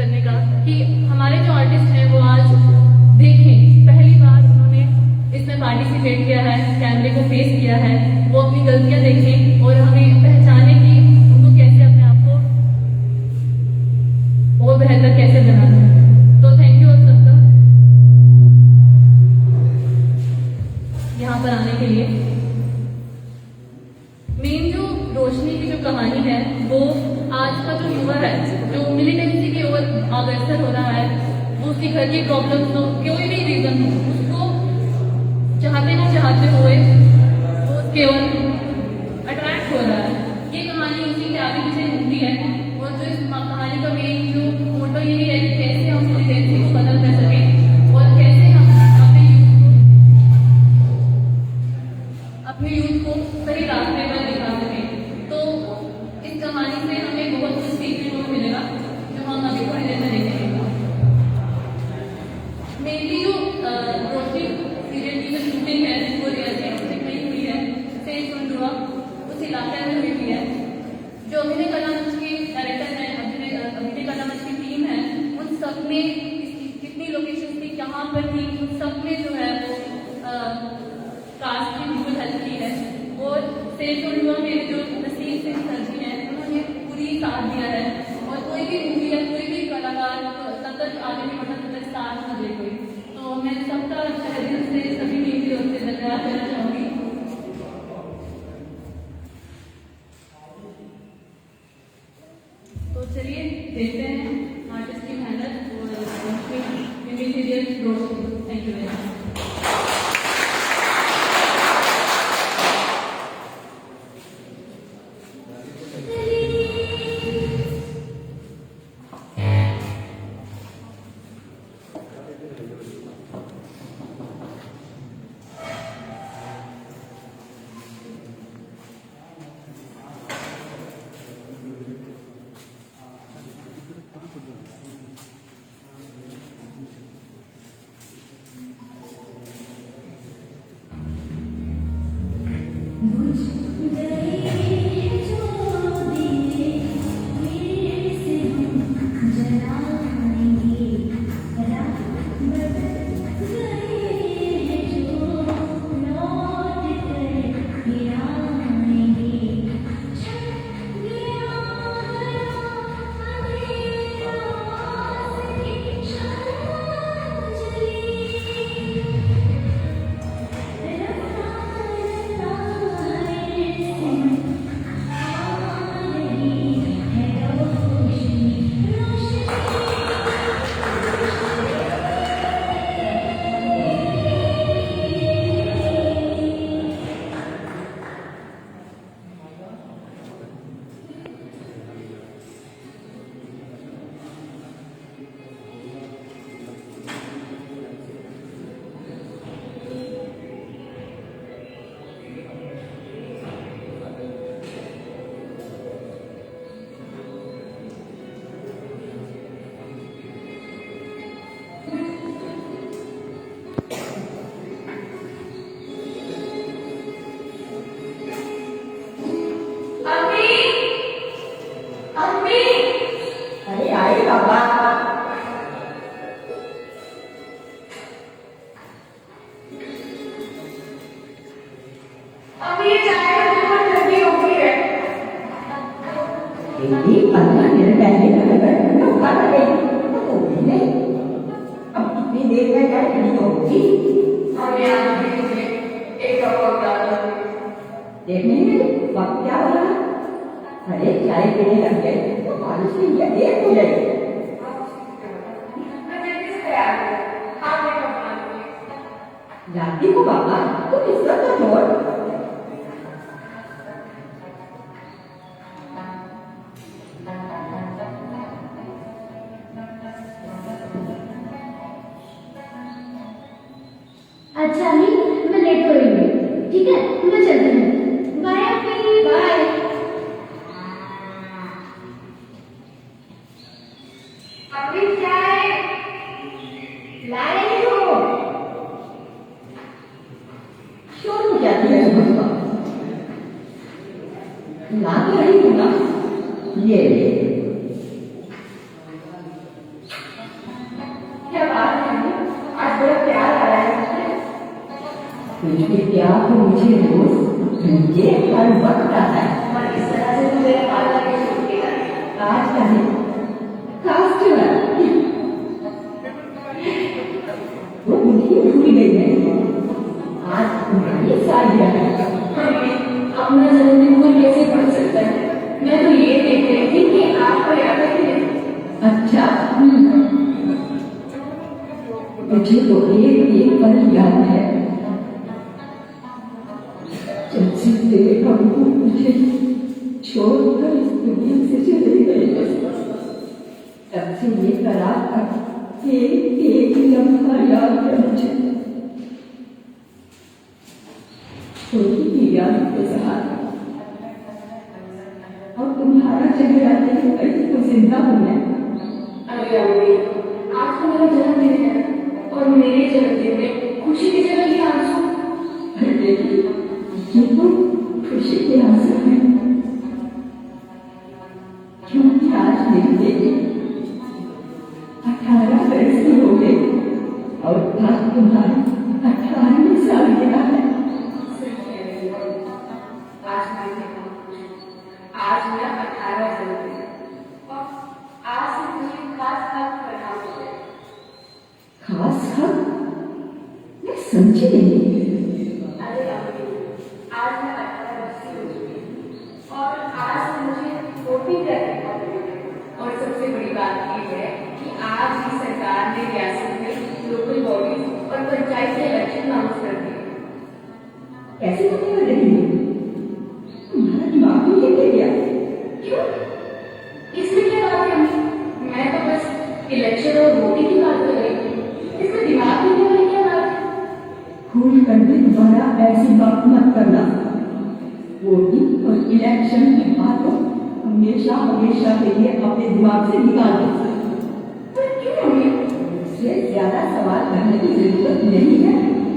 करने का कि हमारे जो आर्टिस्ट हैं वो आज देखें, पहली बार उन्होंने इसमें पार्टिसिपेट किया है, कैमरे को फेस किया है, वो अपनी गलतियां देखें और हमें पहचाने कि उनको कैसे अपने आप को और बेहतर कैसे बनाना है। तो थैंक यू आप सबका यहाँ पर आने के लिए। मेन जो रोशनी की जो कहानी है वो आज का जो युवा है जो मिलिटेंसी की ओर अग्रसर हो रहा है, वो उसके घर की प्रॉब्लम्स हो, कोई भी रीजन हो, उसको चाहते ना चाहते हुए वो उसके ओर अट्रैक्ट हो रहा है। ये कहानी उसी के आगे पीछे घूमती है और जो इस कहानी का मेन जो मोटो यही है कि कैसे हम मिलिटेंसी को खत्म कर सकें और कैसे हम अपने यूथ को सही रास्ते पर दिखा सकें। तो इस कहानी से हमें बहुत कुछ सीखने को मिलेगा जो हम अभी थोड़ी देर में देखेंगे। मेनली जो रोशनी सीरियल की जो शूटिंग है वो रियलिस्टिक नहीं हुई है, सेज मंडुआ उस इलाके में हुई है। जो अभिनय कला मंच के डायरेक्टर हैं, अभिनय कला मंच की टीम है, उन सब ने कितनी लोकेशन थी, कहाँ पर थी, उन सब ने जो है वो कास्ट की बिल्कुल हेल्प की है। और सेज मंडुआ में जो नसीब सिंह सर जी हैं उन्होंने पूरी साथ दिया है। और कोई भी मूवी या कोई भी कलाकार तब तक आगे नहीं बढ़ा तब तक साथ न दे कोई। तो मैं सबका तहे दिल से सभी टीम की ओर से धन्यवाद देना चाहूँगी। तो चलिए देखते हैं आर्टिस्ट की मेहनत और serial Roshni. Thank you very much. देखने में वक्त क्या हो रहा है? अरे चाय पीने लग गए तो बारिश में ये देर हो जाएगी। जानती हो बाबा तुम इस सब तो छोड़। अच्छा अम्मी मैं लेट हो रही हूँ, ठीक है मैं चलती हूँ। बाय अम्मी। बाय। अभी चाय ला रही हो? क्यों नहीं जाती है सुबह? ला तो रही हूँ ना, ये क्या बात है, आज बड़ा प्यार आ रहा है। तुझे प्यार तो मुझे रोज ये हर वक्त आता है, और इस तरह से तो मेरा पाला के छूटेगा। आज का है खास क्यों है? वो मुझे भूल गई है। आज तुम्हारी सालिया है। अपना जन्मदिन कोई कैसे पढ़ सकता है? मैं तो ये देख रही थी कि आपको याद है कि नहीं। अच्छा, मुझे तो एक पल याद है जब से तेरे प्रभु मुझे छोड़कर इस दुनिया से चले गए। तब से ये करार तक एक लम्हा याद है मुझे। छोटी की याद के साथ और तुम्हारा चेहरा देख कर तो जिंदा हूं मैं। अरे अम्मी, आज तो मेरा जन्मदिन है और मेरे जन्मदिन में खुशी की जगह ये आंसू। अरे बेटी, ये तो खुशी के आंसू हैं, क्योंकि आज मेरी बेटी 18 वर्ष की हो गई और आज तुम्हारी 18वीं सालगिरह है। आज मेरा 18वां जन्मदिन है और आज से मुझे खास हक प्रदान हो गए। खास हक? मैं समझी नहीं। अरे अम्मी, आज मैं 18 वर्ष की हो चुकी हूँ और आज से मुझे वोटिंग करने का मिलेगा। और सबसे बड़ी बात ये है कि आज ही सरकार ने रियासत में लोकल बॉडीज और पंचायत के इलेक्शन अनाउंस कर दिए। कैसे तुम्हें कर रही हो? तुम्हारा दिमाग में ये गया? क्यों? इसमें क्या बात है अम्मी? मैं तो बस इलेक्शन और वोटिंग की बात कर रही थी। इसमें दिमाग में वाली क्या बात है? भूल कर भी दोबारा ऐसी बात मत करना। वोटिंग और इलेक्शन की बातों हमेशा हमेशा के लिए अपने दिमाग से निकाल दो। पर क्यों अम्मी? मुझसे ज्यादा सवाल करने की जरूरत नहीं है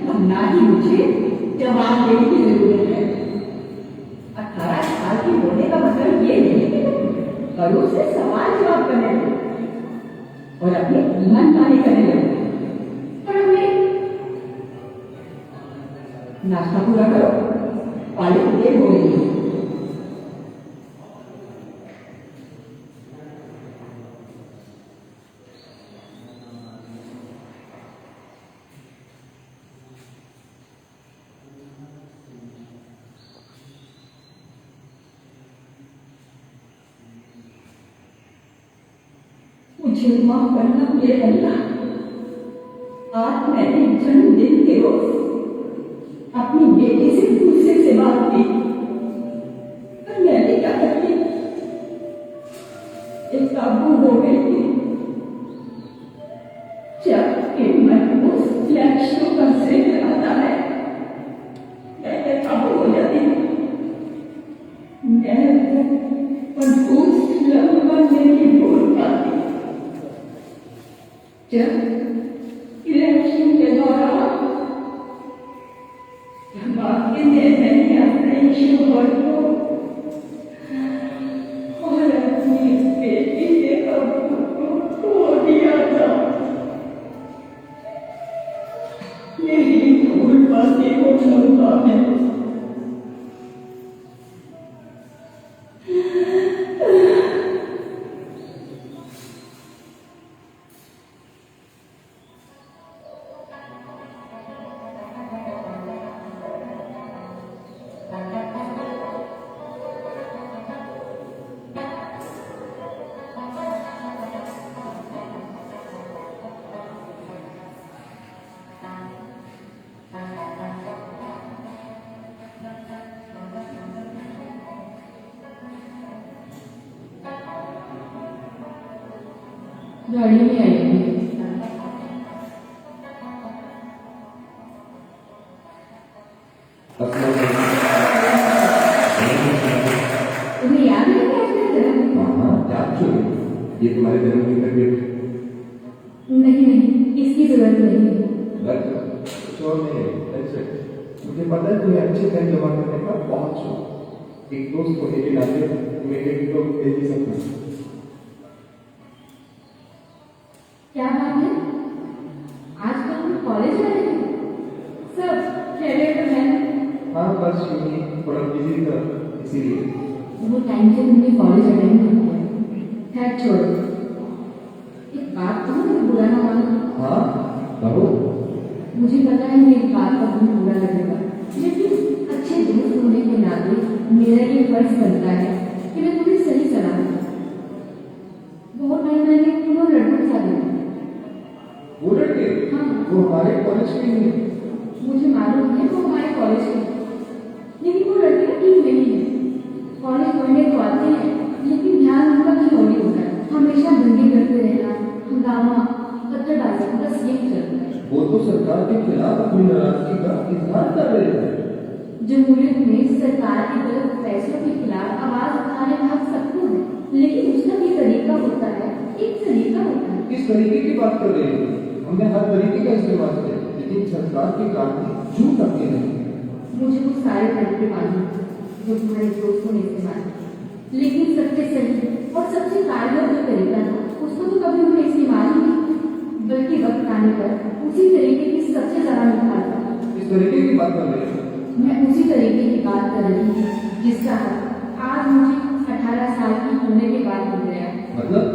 और ना ही मुझे जवाब देने की जरूरत है। 18 साल की होने का मतलब ये नहीं कि करों से सवाल जवाब करने लगो और अपने ईमान पानी करने लगो। पर अम्मी, नाश्ता पूरा करो, कॉलेज देर हो गई है। मुझे माफ करना मेरे अल्लाह। आज मैंने जन्मदिन के रोज अपनी बेटी से गुस्से से बात की, पर मैंने क्या करती, एक काबू हो गई थी। जब इन महबूस लक्ष्यों का जिक्र आता है, मैं काबू हो जाती हूँ। मैं महबूस लम्हा नहीं भूल पाती जब इलेक्शन के दौरान धमाके ने मैंने अपने शोहर को और अपनी बेटी के अब्बू को खो दिया था। यही भूल पाती को क्षमता है। गाड़ी में आएगी। तुम्हें याद है क्या मेरा जन्मदिन? हाँ, याद क्यों नहीं? ये तुम्हारे जन्मदिन का गिफ्ट नहीं, इसकी जरूरत नहीं है। कुछ और नहीं है। ऐसे मुझे पता है तुम्हें अच्छे पैसे जमा करने का बहुत शौक। एक दोस्त होने के नाते मेरे भी तो भेज ही सकता। क्या बात है? आज तो तुम कॉलेज गए थे? सब खैरियत तो है? हाँ बस यूं ही थोड़ा बिजी था इसीलिए। वो टाइम से तुमने कॉलेज अटेंड नहीं किया। खैर छोड़ो, एक बात तो मुझे बुरा ना मानो। हाँ कहो। मुझे पता है मेरी बात का तुम्हें बुरा लगेगा, लेकिन अच्छे दोस्त होने के नाते मेरा ये फर्ज बनता है कि मैं तुम्हें सही सलाह दूं। बहुत टाइम मैंने तुम्हें लड़कों के साथ देखा। वो लड़के? हाँ। वो हमारे कॉलेज के ही हैं। मुझे मालूम है वो हमारे कॉलेज के हैं, लेकिन वो लड़के ठीक नहीं है। कॉलेज पढ़ने तो आते हैं, लेकिन ध्यान उनका क्यों नहीं होता है। हमेशा दंगे करते रहना, हंगामा, पत्थरबाजी, बस यही चलता है। वो तो सरकार के खिलाफ अपनी नाराजगी का इजहार कर रहे थे। जमहूरियत में सरकार की गलत फैसलों के खिलाफ आवाज उठाने का हक सबको है, लेकिन उसका भी तरीका होता है, एक तरीका होता है। किस तरीके की बात कर रहे हैं? हमने हर तरीके का इस्तेमाल किया, लेकिन सरकार के कानून क्यों करते नहीं? मुझे वो सारे तरीके मालूम हैं जो तुम्हारे दोस्तों ने इस्तेमाल किए, लेकिन सबसे सही और सबसे कारगर जो तरीका था उसको तो कभी उन्होंने इस्तेमाल ही नहीं, बल्कि वक्त आने पर उसी तरीके की सबसे ज्यादा निकाल था। इस तरीके की बात कर रहे हैं? मैं उसी तरीके की बात कर रही हूँ जिसका आज मुझे 18 साल की होने के बाद मिल गया। मतलब?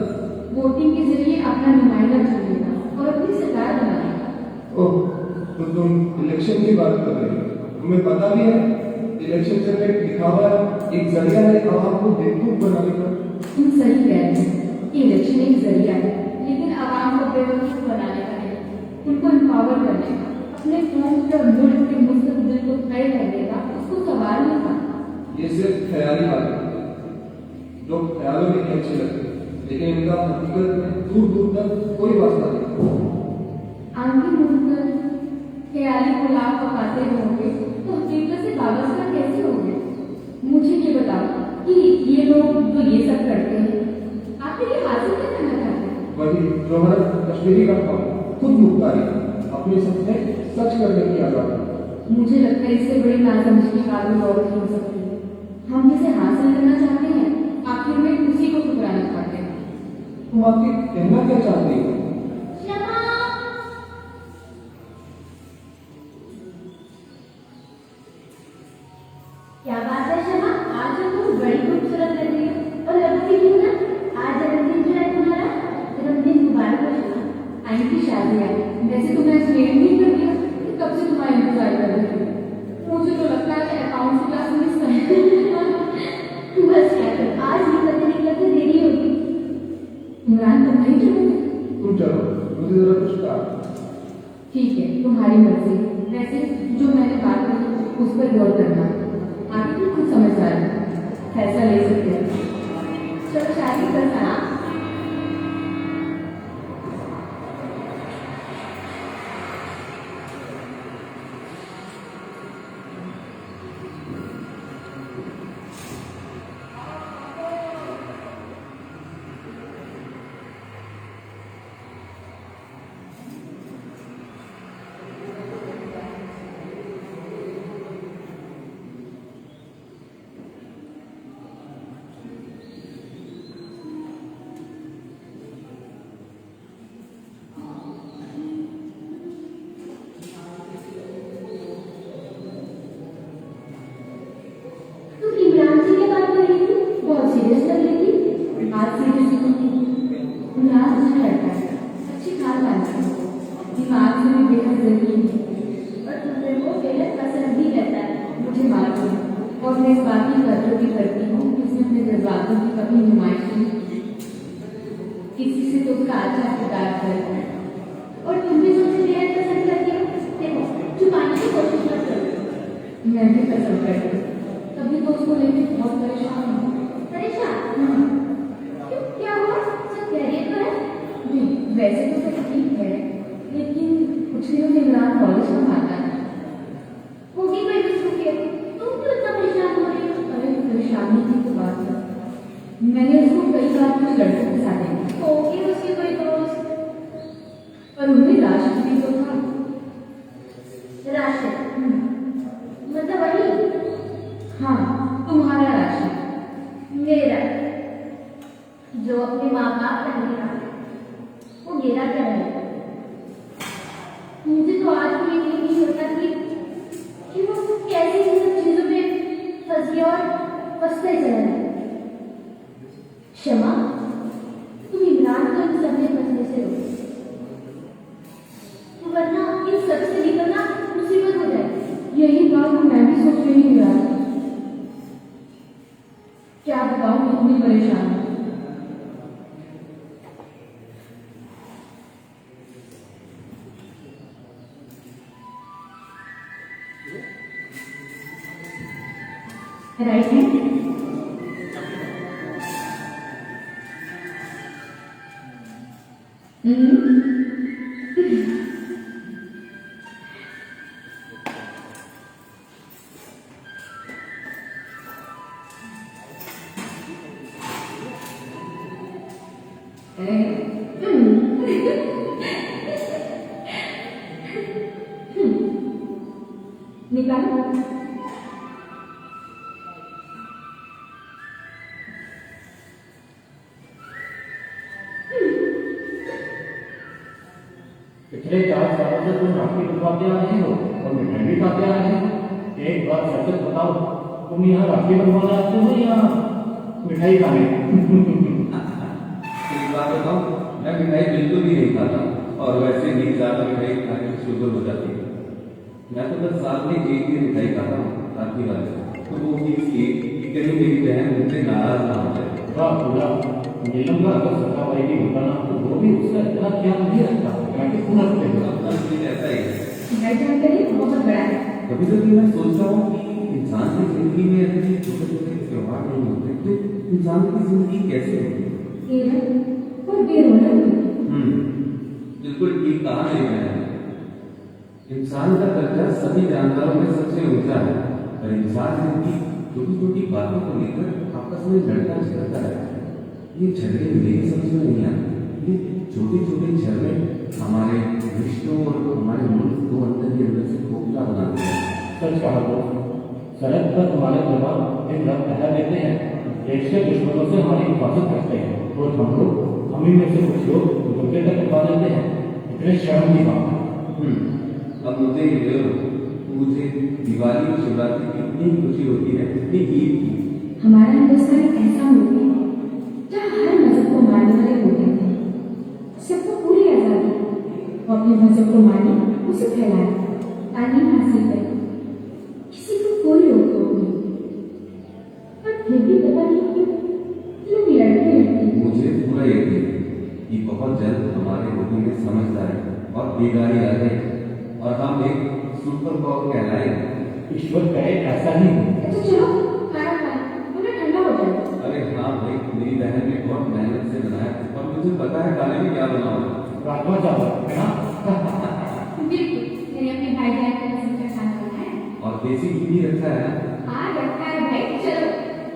वोटिंग के जरिए अपना नुमाइंदा चुनेगा और अपनी सरकार बनाएगा। ओह, तो तुम इलेक्शन की बात कर रहे हो? तुम्हें पता भी है इलेक्शन सिर्फ एक दिखावा है, एक जरिया है आवाम को बेवकूफ बनाने का। तुम सही कह रहे हो कि इलेक्शन एक जरिया है, लेकिन आवाम को बेवकूफ बनाने का नहीं, उनको एम्पावर करने का, अपने कौम और मुल्क के मुस्तकबिल को तय करने का, उसको संवारने का। ये सिर्फ ख्याली बात है। लोग ख्यालों में नहीं अच्छे लगते, लेकिन इनका हकीकत में दूर दूर तक कोई वास्ता नहीं। आंखें मूंदकर ख्याली को लाभ पकाते होंगे तो हकीकत से वाबस्ता कैसे होंगे? मुझे ये बताओ कि ये लोग जो ये सब करते हैं आखिर ये हासिल क्या करना चाहते हैं? वही जोहर कश्मीरी का काम, खुद मुख्तारी, अपने सपने सच करने की आजादी। मुझे लगता है इससे बड़ी नासमझ की बात भी और हो सकती है। हम जिसे हासिल करना चाहते हैं आखिर में उसी को ठुकराना चाहते हैं। तुम आखिर कहना क्या चाहती हो? क्या बात है शमा, आज तो तुम बड़ी खूबसूरत लग रही हो और लगती क्यों ना? आज जन्मदिन जो है तुम्हारा, जन्मदिन मुबारक हो शमा। आई की शादी है, वैसे तो मैं स्टेट नहीं करती हूँ कि कब से तुम्हारा इंतजार कर रही हूँ। मुझे तो लगता है अकाउंट्स क्लास मिस कर बस क्या कर, आज निकलते निकलते देरी होगी। इमरान तुम नहीं चलोगे? तुम चलो, मुझे जरा कुछ काम। ठीक है, तुम्हारी मर्जी। वैसे जो मैंने बात कही उस पर गौर करना, आगे तुम खुद समझदार हो, फैसला ले सकते हो। चलो शादी करना। और मैं इस बात की कदर भी करती हूँ कि उसने अपने जज्बातों की कभी नुमाइश नहीं किसी से तो उसका अच्छा किरदार करता है। और तुम भी मुझसे बेहद पसंद करती हो, देखो छुपाने की कोशिश मत करो। मैं भी पसंद करती हूँ, तभी तो उसको लेकर बहुत परेशान हूँ। परेशान? क्यों, क्या हुआ? सब खैरियत तो है? नहीं, वैसे तो सब ठीक है, लेकिन कुछ दिनों से इमरान कॉलेज में आता है। होगी कोई मसरूफियत, तुम क्यों इतना परेशान हो रही हो? अरे परेशानी की तो बात है, मैंने उसको कई बार कुछ लड़कों के साथ देखा। होगी उसकी कोई दोस्त, पर उनमें राशिद भी तो था। राशिद? मतलब वही? हाँ, तुम्हारा राशिद। मेरा जो अपने माँ बाप का नहीं रहा, वो मेरा क्या है? मुझे तो आज भी यकीन नहीं होता कि वो कैसे इन सब चीजों में फंस गया और फंसते चला है। क्षमा, तुम इमरान को इन सब में फंसने से रोको, वरना इन सब से निकलना मुसीबत हो जाए। यही बात मैं भी सोच रही हूँ यार। क्या बताऊँ, इतनी परेशान हूँ। राइट है। निकालो। पिछले 4 सालों से तुम राखी बनवाते आ रहे हो और मिठाई भी खाते आ रहे हो। एक बात सच बताओ, तुम यहाँ राखी बनवाना आते हो या मिठाई खाने? एक बात बताऊं, मैं मिठाई बिल्कुल भी नहीं खाता और वैसे भी ज्यादा मिठाई खाने से शुगर हो जाती है। मैं तो बस साल में एक दिन मिठाई खाता हूँ राखी वाले, तो वो भी इसलिए कि कहीं मेरी बहन मुझसे नाराज ना हो जाए। वाह पूरा नीलम का अगर सखा भाई भी होता ना तो वो भी उसका इतना ख्याल नहीं रखता। मैं कि पूरा अपना सीन ऐसा ही है। मैं जानकारी बहुत बड़ा है। कभी कभी मैं सोचता हूँ कि इंसान की जिंदगी में ऐसे छोटे छोटे त्योहार नहीं होते तो इंसान की जिंदगी कैसे होती? और बेरोना बिल्कुल ठीक कहा मेरी बहन। इंसान का दर्जा सभी जानवरों में सबसे ऊंचा है, पर इंसान की छोटी छोटी बातों को लेकर आपस में लड़ता झगड़ता है। ये झगड़े मेरी समझ में नहीं आते। ये छोटे छोटे झगड़े हमारे रिश्तों और हमारे मुल्क को अंदर के अंदर से खोखला बनाते हैं। सच कहा दोस्त, सड़क पर हमारे जवान दिन रात पहरा देते हैं, देश के दुश्मनों से हमारी हिफाजत करते हैं और हम लोग हम ही में से कुछ लोग दुर्गे तक करवा देते हैं। इतने शर्म की बात है। अब मुझे ये मुझे दिवाली और शिवरात्रि की इतनी खुशी होती है जितनी ईद की। हमारा हिंदुस्तान एक ऐसा मुल्क है जहाँ हर मजहब को मानने वाले लोग हैं। सबको पूरी आजादी, वो अपने मजहब को माने, उसे फैलाए, तालीम हासिल करे, किसी को कोई रोक टोक नहीं। पर फिर भी पता नहीं क्यों लोग लड़ते रहते हैं। मुझे पूरा यकीन है कि बहुत जल्द हमारे लोगों में समझदारी और बेदारी आ जाएगी और हम एक सुपर पावर कहलाएंगे। ईश्वर करे ऐसा ही हो। अच्छा चलो खाना खाएं, थोड़ा ठंडा हो जाए। अरे हाँ भाई, मेरी बहन ने बहुत मेहनत से बनाया और मुझे पता है खाने में क्या बना हुआ है। राजमा चावल है ना? बिल्कुल, मैंने अपने भाई जान का पसंद का खाना बनाया और देसी घी भी रखा है ना? हाँ रखा है भाई। चलो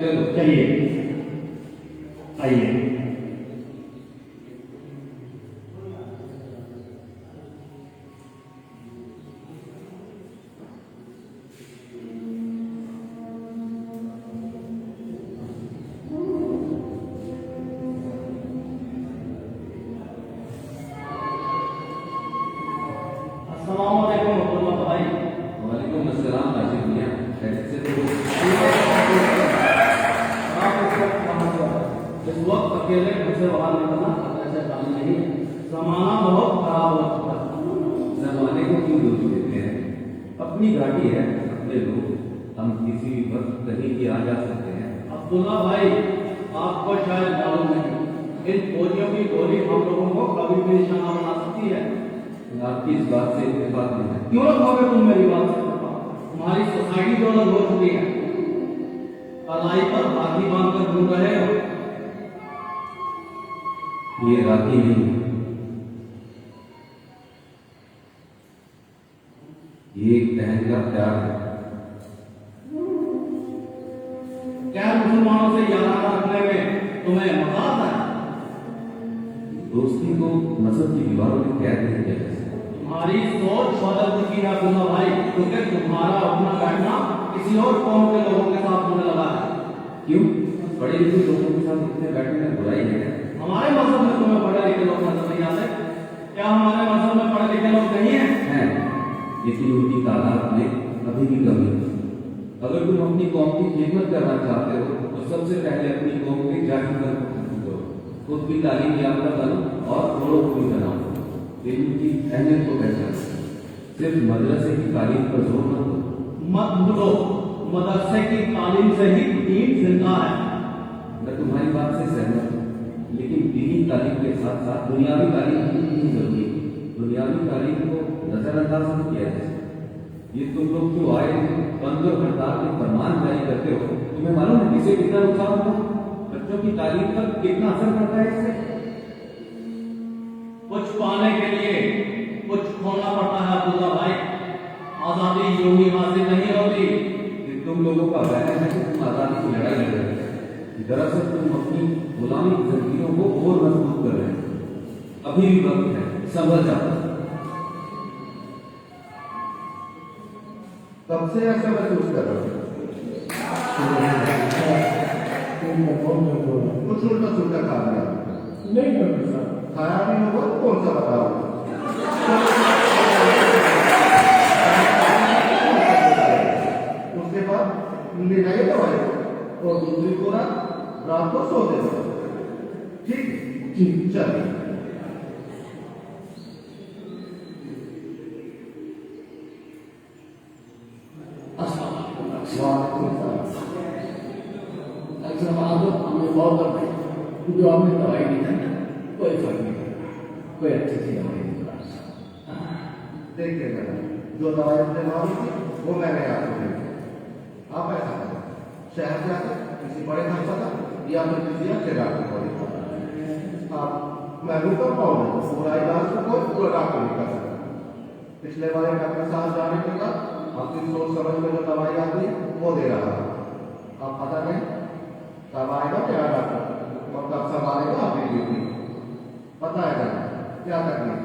चलो चलिए आइए। अस्सलामुअलैकुम अब्दुल्ला भाई। वालेकुम अस्सलाम राशिद मियां, कैसे हो? इस वक्त अकेले घर से बाहर निकलना खतरे से कम नहीं। जमाना बहुत खराब हो चुका है। जमाने को क्यों दोष देते हैं? अपनी गाड़ी है, अपने लोग, हम किसी भी वक्त कहीं भी आ जा सकते हैं। अब्दुल्ला भाई, आपको शायद मालूम नहीं, इन फौजियों की गोली हम लोगों को कभी भी निशाना बना सकती है। आपकी इस बात से इत्तेफाक नहीं है। क्यों रखोगे तुम मेरी बात से? तुम्हारी सोसाइटी जो अलग हो चुकी है, कलाई पर राखी बांधकर घूम रहे हो। ये राखी नहीं है, ये एक बहन का प्यार है। क्या मुसलमानों से याराना रखने में तुम्हें मजा आता है? दोस्ती को मजहब की दीवारों में कैद नहीं किया जा सकता। तुम्हारी सोच बदल चुकी है अब्दुल्ला भाई, क्योंकि तुम्हारा अपना बैठना किसी और कौम के लोगों के साथ होने लगा है। क्यों? पढ़े लिखे लोगों के साथ इतने बैठने में बुराई है? हमारे मजहब में तुम्हें पढ़े लिखे लोग नजर नहीं आते। लेकिन उनकी तादाद में अभी भी कमी है। अगर तुम अपनी कौम की खिदमत करना चाहते हो तो सबसे पहले अपनी कौम के जाहिर पर खत्म करो, खुद की तालीम याफ्ता बनो और औरों को भी बनाओ। इल्म की अहमियत को पहचानो, सिर्फ मदरसे की तालीम पर जोर मत दो। मत भूलो, मदरसे की तालीम से ही दीन जिंदा है। मैं तुम्हारी बात से सहमत हूँ, लेकिन दीनी तालीम के साथ साथ दुनियावी तालीम भी जरूरी है। दुनियावी तालीम को नजरअंदाज नहीं किया जा सकता। ये तुम लोग जो आए थे बंद और हड़ताल के फरमान जारी करते हो, तुम्हें मालूम है किसे कितना नुकसान होगा? बच्चों की तालीम पर कितना असर पड़ता है इससे? कुछ पाने के लिए कुछ खोना पड़ता है अब्दुल्ला भाई। आजादी यूं ही हासिल नहीं होती। कि तुम लोगों का वहम है कि तुम आजादी की लड़ाई लड़ रहे हो, दरअसल तुम अपनी गुलामी की जंजीरों को और मजबूत कर रहे हो। अभी भी वक्त है, संभल जाओ। कब से ऐसा महसूस कर रहे हो? कुछ उल्टा सुल्टा खा लिया? नहीं डॉक्टर साहब, खाया नहीं होगा तो कौन सा बताओ? उसके बाद ले जाइए दवाई और दूसरी को रात को सो दे दो। ठीक ठीक, चलिए। हमें बहुत जो आपने दवाई दी थी कोई फर्क नहीं पड़ा, कोई अच्छी सी दवाई नहीं पड़ा। देखिए मैडम, जो दवाई हमने मांगी थी वो मैंने आपको दी थी। आप ऐसा करें, शहर जाकर किसी बड़े अस्पताल या फिर किसी अच्छे डॉक्टर को दिखाओ। आप मैं भी कर पाऊंगा, पूरा इलाज तो कोई पूरा डॉक्टर नहीं कर सकता। पिछले बार डॉक्टर साहब जाने के बाद आपकी सोच समझ में जो दवाई आती वो दे रहा है। आप पता नहीं कब आएगा क्या डॉक्टर और कब संभालेगा आपकी ड्यूटी। पता है ना क्या तकलीफ?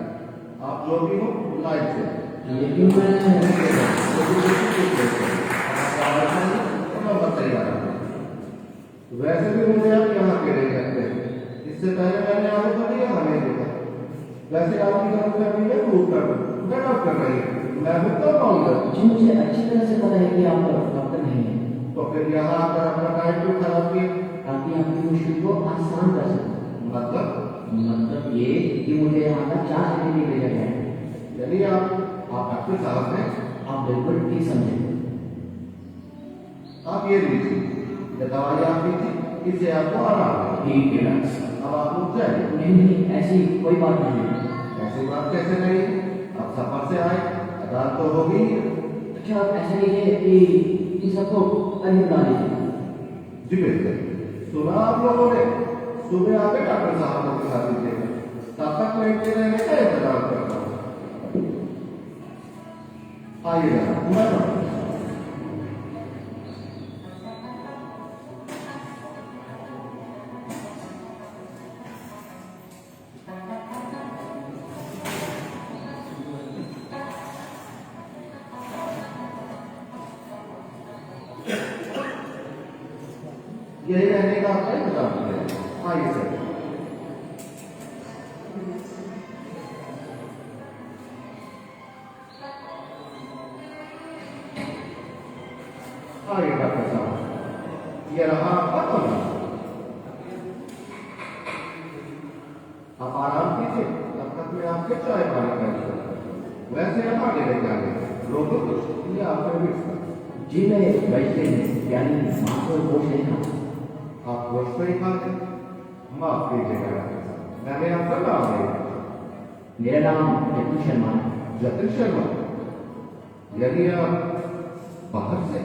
आप जो भी हो लाइफ से, लेकिन वैसे भी मुझे आप यहाँ के नहीं रखते। इससे पहले मैंने आपको कभी यहाँ नहीं देखा। वैसे आपकी गलतफहमी में प्रूव कर दूं, मैं डॉक्टर नहीं हूँ, मैं भी तो पाऊंगा। जी मुझे अच्छी तरह से पता है कि आप डॉक्टर नहीं हैं, तो फिर यहाँ आकर अपना टाइम क्यों खराब किया? ताकि आपकी मुश्किल को आसान कर सकूं। मतलब ये कि मुझे यहाँ का 4 घंटे के लिए भेजा गया है। यानी आप डॉक्टर साहब हैं? आप बिल्कुल ठीक समझे। आप ये लीजिए, ये दवाई आप लीजिए, इससे आपको आराम है। ठीक है डॉक्टर साहब। अब आप उठ जाइए। नहीं, ऐसी कोई बात नहीं है। ऐसी बात कैसे नहीं? अब सफर से आए, रात तो होगी। अच्छा, आप ऐसा लीजिए कि इन सबको कहीं बुला लीजिए। जी बिल्कुल। सुना आप लोगों ने? सुबह आके डॉक्टर साहब को दिखा दीजिएगा, तब तक मैं इनके रहने का इंतजार करता हूँ। आइएगा। यही रहने का आपका इंतजाम है। आइए सर। आइए डॉक्टर साहब, ये रहा आपका कमरा। आप आराम कीजिए, तब तक मैं आपके चाय पानी का इंतजाम करता हूँ। वैसे आप आगे लेके आगे रोको कुछ, ये आपसे भी जी मैं वैसे यानी मांस और गोश्त नहीं खाता। आप गोश्त नहीं खाते? माफ कीजिएगा डॉक्टर साहब, मैंने आपका नाम नहीं पूछा। मेरा नाम जतिन शर्मा है। जतिन शर्मा? यानी आप बाहर से?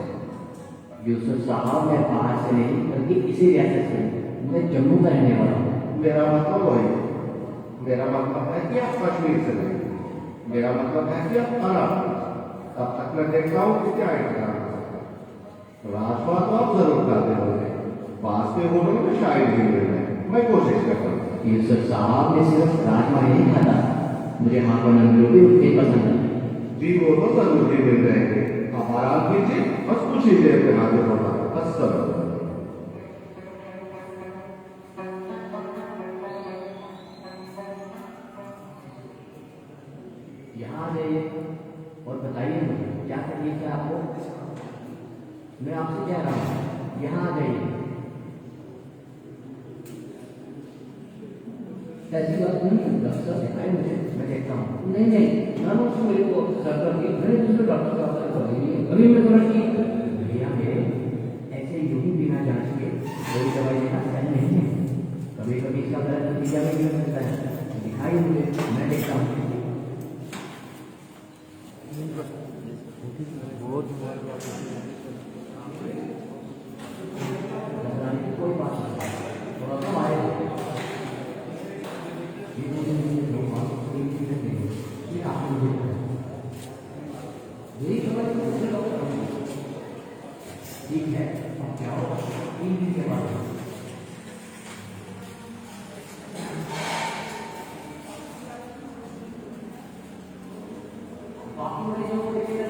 यूसुफ साहब, मैं बाहर से नहीं बल्कि इसी रियासत से हूँ। मैं जम्मू का रहने वाला हूँ। मेरा मतलब वही, मेरा मतलब है कि आप कश्मीर से नहीं, मेरा मतलब है कि आप आराम। तब तक मैं देखता हूँ कि क्या इंतजाम कर सकता हूँ। राजमा तो आप जरूर खाते होंगे, पास के होटल में शायद भी मिल रहे, मैं कोशिश करता हूँ। यूसुफ साहब, मैं सिर्फ राजमा नहीं खाता, मुझे वहाँ पर नंदों भी पसंद है। जी वो तो जरूर ही मिल जाएंगे। आप आराम कीजिए, बस कुछ ही देर में हाजिर होगा। अस्सलाम। यहाँ से और बताइए मुझे क्या तकलीफ है आपको? मैं आपसे कह रहा हूँ यहाँ आ जाइए। ऐसी बात नहीं है, डॉक्टर दिखाए मुझे, मैं देखता हूँ। नहीं नहीं ना मुझे मेरे को सर कर दिया, मैंने दूसरे डॉक्टर का अवसर कर दिया, अभी मैं थोड़ा ठीक भैया मेरे ऐसे यूं ही बिना जांच के कोई दवाई देना सही नहीं है। कभी कभी इसका गलत नतीजा भी हो सकता है। दिखाई मुझे, मैं देखता हूँ। कोई बात नहीं, थोड़ा सा आए ठीक है, अब क्या होगा 3 दिन के बाद बाकी मरीजों को लेकर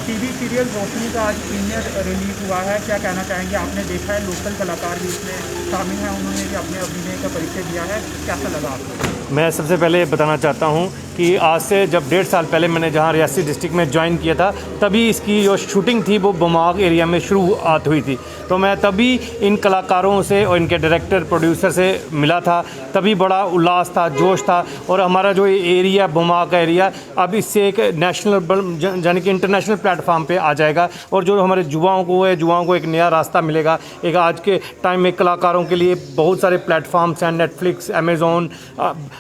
टीवी सीरियल रोशनी का आज प्रीमियर रिलीज हुआ है, क्या कहना चाहेंगे? आपने देखा है, लोकल कलाकार भी इसमें शामिल हैं, उन्होंने भी अपने अभिनय का परिचय दिया है, कैसा लगा आपको? मैं सबसे पहले बताना चाहता हूं कि आज से जब 1.5 साल पहले मैंने जहां रियासी डिस्ट्रिक्ट में ज्वाइन किया था, तभी इसकी जो शूटिंग थी वो बमाग एरिया में शुरुआत हुई थी। तो मैं तभी इन कलाकारों से और इनके डायरेक्टर प्रोड्यूसर से मिला था, तभी बड़ा उल्लास था, जोश था। और हमारा जो एरिया बमाग का एरिया अब इससे एक नेशनल यानी कि इंटरनेशनल प्लेटफॉर्म पे आ जाएगा। और जो हमारे युवाओं को एक नया रास्ता मिलेगा। एक आज के टाइम में कलाकारों के लिए बहुत सारे प्लेटफॉर्म्स हैं, नेटफ्लिक्स, अमेज़ॉन।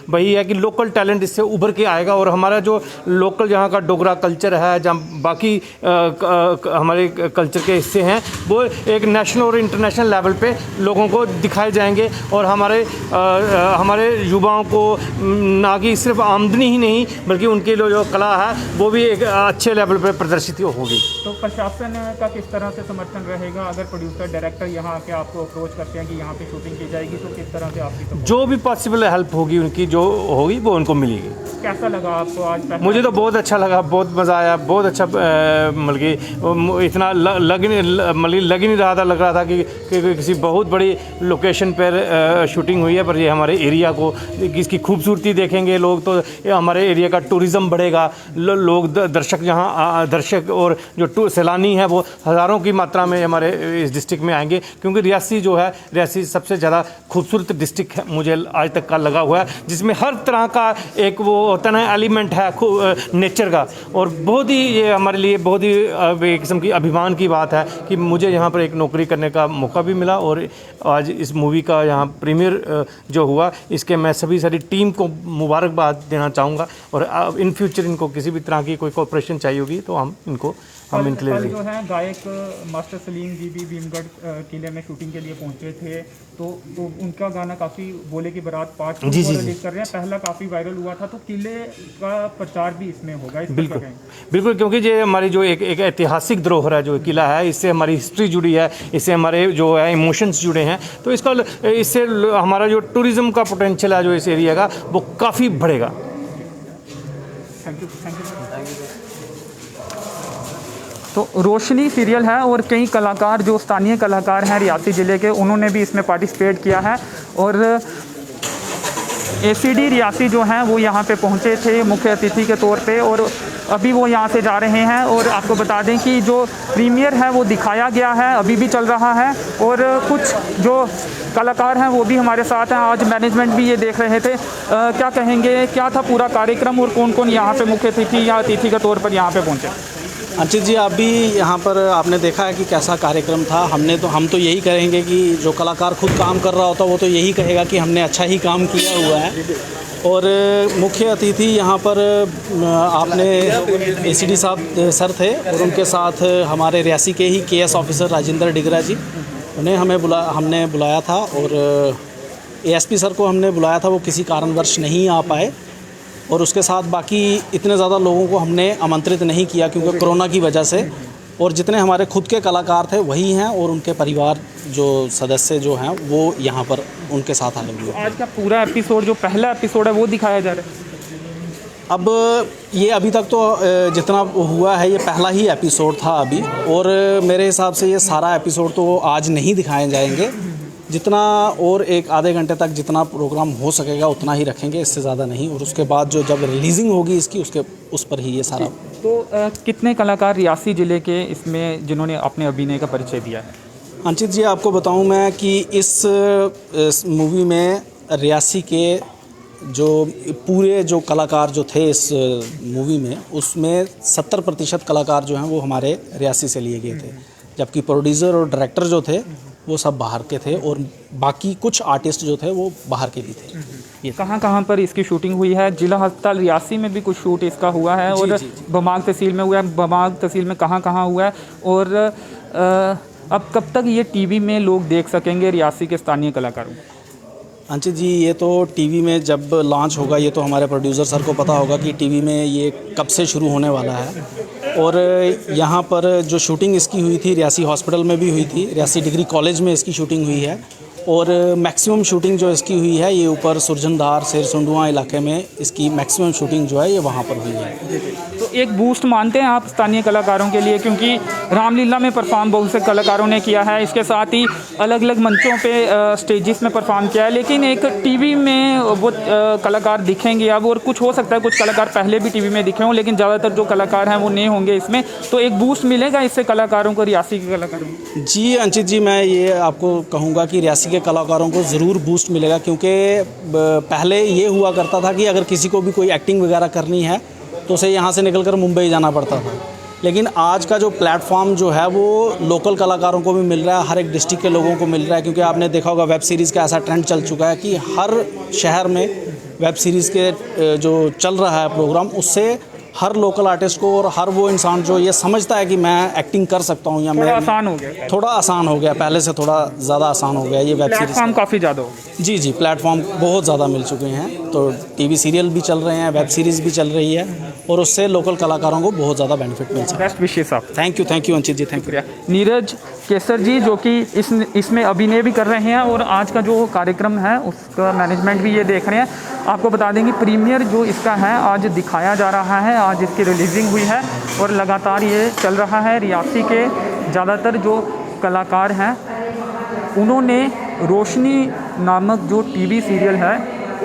वही है कि लोकल टैलेंट इससे उभर के आएगा। और हमारा जो लोकल यहाँ का डोगरा कल्चर है, जहाँ बाकी हमारे कल्चर के हिस्से हैं, वो एक नेशनल और इंटरनेशनल लेवल पे लोगों को दिखाए जाएंगे। और हमारे युवाओं को ना कि सिर्फ आमदनी ही नहीं, बल्कि उनकी जो कला है वो भी एक अच्छे लेवल पे प्रदर्शित होगी। तो प्रशासन का किस तरह से समर्थन रहेगा? अगर प्रोड्यूसर डायरेक्टर यहाँ आके आपको अप्रोच करते हैं कि यहाँ पे शूटिंग की जाएगी, तो किस तरह से आपकी जो भी पॉसिबल हेल्प होगी उनकी जो होगी वो उनको मिलेगी। कैसा लगा आपको आज? मुझे तो बहुत अच्छा लगा, बहुत मज़ा आया, बहुत अच्छा। मतलब कि इतना लग ही नहीं रहा था, लग रहा था कि किसी बहुत बड़ी लोकेशन पर शूटिंग हुई है। पर ये हमारे एरिया को, इसकी खूबसूरती देखेंगे लोग तो हमारे एरिया का टूरिज़्म बढ़ेगा। लोग दर्शक और जो सैलानी है वो हज़ारों की मात्रा में हमारे इस डिस्ट्रिक्ट में आएंगे। क्योंकि रियासी सबसे ज़्यादा खूबसूरत डिस्ट्रिक्ट है मुझे आज तक का लगा हुआ है, जिसमें हर तरह का एक वो होता है एलिमेंट है नेचर का। और बहुत ही ये हमारे लिए बहुत ही एक किस्म की अभिमान की बात है कि मुझे यहाँ पर एक नौकरी करने का मौका भी मिला। और आज इस मूवी का यहाँ प्रीमियर जो हुआ, इसके मैं सारी टीम को मुबारकबाद देना चाहूँगा। और इन फ्यूचर इनको किसी भी तरह की कोई कोऑपरेशन चाहिए होगी तो हम इनके लिए जो है गायक मास्टर सलीम जी भी भीमगढ़ किले में शूटिंग के लिए पहुंचे थे, तो उनका गाना काफ़ी बोले की बारात पार्ट रिलीज कर रहे हैं। पहला काफ़ी वायरल हुआ था, तो किले का प्रचार भी इसमें होगा। बिल्कुल, क्योंकि ये हमारी जो एक ऐतिहासिक धरोहर है, जो किला है, इससे हमारी हिस्ट्री जुड़ी है, इससे हमारे जो है इमोशंस जुड़े हैं। तो इससे हमारा जो टूरिज़्म का पोटेंशियल है जो इस एरिया का, वो काफ़ी बढ़ेगा। Thank you. तो रोशनी सीरियल है और कई कलाकार जो स्थानीय कलाकार हैं रियासी ज़िले के, उन्होंने भी इसमें पार्टिसिपेट किया है। और ACD रियासी जो हैं वो यहाँ पे पहुँचे थे मुख्य अतिथि के तौर पे, और अभी वो यहाँ से जा रहे हैं। और आपको बता दें कि जो प्रीमियर है वो दिखाया गया है, अभी भी चल रहा है। और कुछ जो कलाकार हैं वो भी हमारे साथ हैं, आज मैनेजमेंट भी ये देख रहे थे। क्या कहेंगे, क्या था पूरा कार्यक्रम और कौन कौन यहाँ पे मुख्य अतिथि या अतिथि के तौर पर यहाँ पे पहुँचे? अंचित जी, आप भी यहाँ पर आपने देखा है कि कैसा कार्यक्रम था। हम तो यही कहेंगे कि जो कलाकार खुद काम कर रहा होता वो तो यही कहेगा कि हमने अच्छा ही काम किया हुआ है। और मुख्य अतिथि यहाँ पर आपने ACD साहब सर थे, और उनके साथ हमारे रियासी के ही KS ऑफिसर राजेंद्र डिगरा जी, उन्हें हमने बुलाया था। और एएसपी सर को हमने बुलाया था, वो किसी कारणवश नहीं आ पाए, और उसके साथ बाकी इतने ज़्यादा लोगों को हमने आमंत्रित नहीं किया क्योंकि कोरोना की वजह से, और जितने हमारे खुद के कलाकार थे वही हैं, और उनके परिवार जो सदस्य जो हैं वो यहाँ पर उनके साथ आए हुए। आज का पूरा एपिसोड, जो पहला एपिसोड है, वो दिखाया जा रहा है। अब ये अभी तक तो जितना हुआ है ये पहला ही एपिसोड था अभी, और मेरे हिसाब से ये सारा एपिसोड तो आज नहीं दिखाए जाएंगे, जितना और एक आधे घंटे तक जितना प्रोग्राम हो सकेगा उतना ही रखेंगे, इससे ज़्यादा नहीं। और उसके बाद जो जब रिलीजिंग होगी इसकी, उस पर ही ये सारा। तो कितने कलाकार रियासी ज़िले के इसमें जिन्होंने अपने अभिनय का परिचय दिया है? अंचित जी, आपको बताऊं मैं कि इस मूवी में रियासी के जो पूरे जो कलाकार जो थे इस मूवी में, उसमें 70% कलाकार जो हैं वो हमारे रियासी से लिए गए थे, जबकि प्रोड्यूसर और डायरेक्टर जो थे वो सब बाहर के थे, और बाकी कुछ आर्टिस्ट जो थे वो बाहर के भी थे। ये कहाँ पर इसकी शूटिंग हुई है? जिला अस्पताल रियासी में भी कुछ शूट इसका हुआ है, और बमाग तहसील में हुआ है। बमाग तहसील में कहाँ हुआ है, और अब कब तक ये टीवी में लोग देख सकेंगे रियासी के स्थानीय कलाकारों? अंचित जी, ये तो टीवी में जब लॉन्च होगा, ये तो हमारे प्रोड्यूसर सर को पता होगा कि टीवी में ये कब से शुरू होने वाला है। और यहाँ पर जो शूटिंग इसकी हुई थी रियासी हॉस्पिटल में भी हुई थी, रियासी डिग्री कॉलेज में इसकी शूटिंग हुई है, और मैक्सिमम शूटिंग जो इसकी हुई है ये ऊपर सुरजनधार शेरसुंडुआ इलाके में इसकी मैक्सिमम शूटिंग जो है ये वहाँ पर हुई है। तो एक बूस्ट मानते हैं आप स्थानीय कलाकारों के लिए, क्योंकि रामलीला में परफॉर्म बहुत से कलाकारों ने किया है, इसके साथ ही अलग अलग मंचों पे स्टेजेस में परफॉर्म किया है, लेकिन एक टीवी में वो कलाकार दिखेंगे अब, और कुछ हो सकता है कुछ कलाकार पहले भी टीवी में दिखे हों, लेकिन ज़्यादातर जो कलाकार हैं वो नए होंगे इसमें, तो एक बूस्ट मिलेगा इससे कलाकारों को, रियासी के कलाकारों को? जी अंचित जी, मैं ये आपको कहूँगा कि रियासी के कलाकारों को ज़रूर बूस्ट मिलेगा, क्योंकि पहले ये हुआ करता था कि अगर किसी को भी कोई एक्टिंग वगैरह करनी है तो उसे यहाँ से निकलकर मुंबई जाना पड़ता था, लेकिन आज का जो प्लेटफॉर्म जो है वो लोकल कलाकारों को भी मिल रहा है, हर एक डिस्ट्रिक्ट के लोगों को मिल रहा है, क्योंकि आपने देखा होगा वेब सीरीज़ का ऐसा ट्रेंड चल चुका है कि हर शहर में वेब सीरीज़ के जो चल रहा है प्रोग्राम, उससे हर लोकल आर्टिस्ट को और हर वो इंसान जो ये समझता है कि मैं एक्टिंग कर सकता हूँ, या मैं आसान हो गया, थोड़ा आसान हो गया, पहले से थोड़ा ज़्यादा आसान हो गया ये वेब सीरीज़। प्लेटफॉर्म काफ़ी ज़्यादा हो गया। जी, प्लेटफॉर्म बहुत ज़्यादा मिल चुके हैं, तो टीवी सीरियल भी चल रहे हैं, वेब सीरीज़ भी चल रही है, और उससे लोकल कलाकारों को बहुत ज़्यादा बेनिफिट मिल सकता है। बेस्ट विशेष आप। Thank you Anchit ji, thank you. Neeraj Kesar ji, जो कि इसमें अभिनय भी कर रहे हैं, और आज का जो कार्यक्रम है उसका मैनेजमेंट भी ये देख रहे हैं। आपको बता देंगे प्रीमियर जो इसका है आज दिखाया जा रहा है, आज इसकी रिलीजिंग हुई है, और लगातार ये चल रहा है। रियासी के ज़्यादातर जो कलाकार हैं उन्होंने रोशनी नामक जो टीवी सीरियल है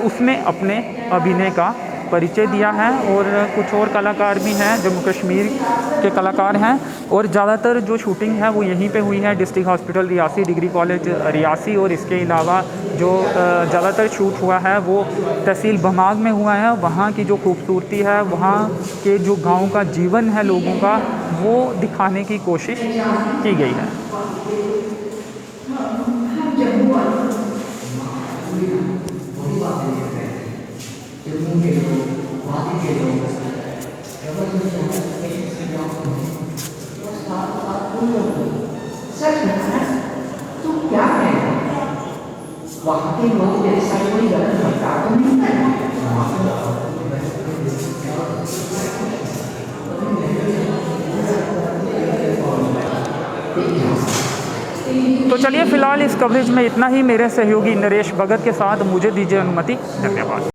उसमें अपने अभिनय का परिचय दिया है, और कुछ और कलाकार भी हैं जम्मू कश्मीर के कलाकार हैं, और ज़्यादातर जो शूटिंग है वो यहीं पे हुई है, district hospital Reasi, degree college Reasi, और इसके अलावा जो ज़्यादातर शूट हुआ है वो तहसील बमाग में हुआ है। वहाँ की जो खूबसूरती है, वहाँ के जो गाँव का जीवन है लोगों का, वो दिखाने की कोशिश की गई है। सच बताना, तू क्या कहेगा? वहाँ के लोग मेरे साथ कोई गलत बर्ताव तो नहीं करेंगे। तो चलिए फिलहाल इस कवरेज में इतना ही। मेरे सहयोगी नरेश भगत के साथ मुझे दीजिए अनुमति। धन्यवाद।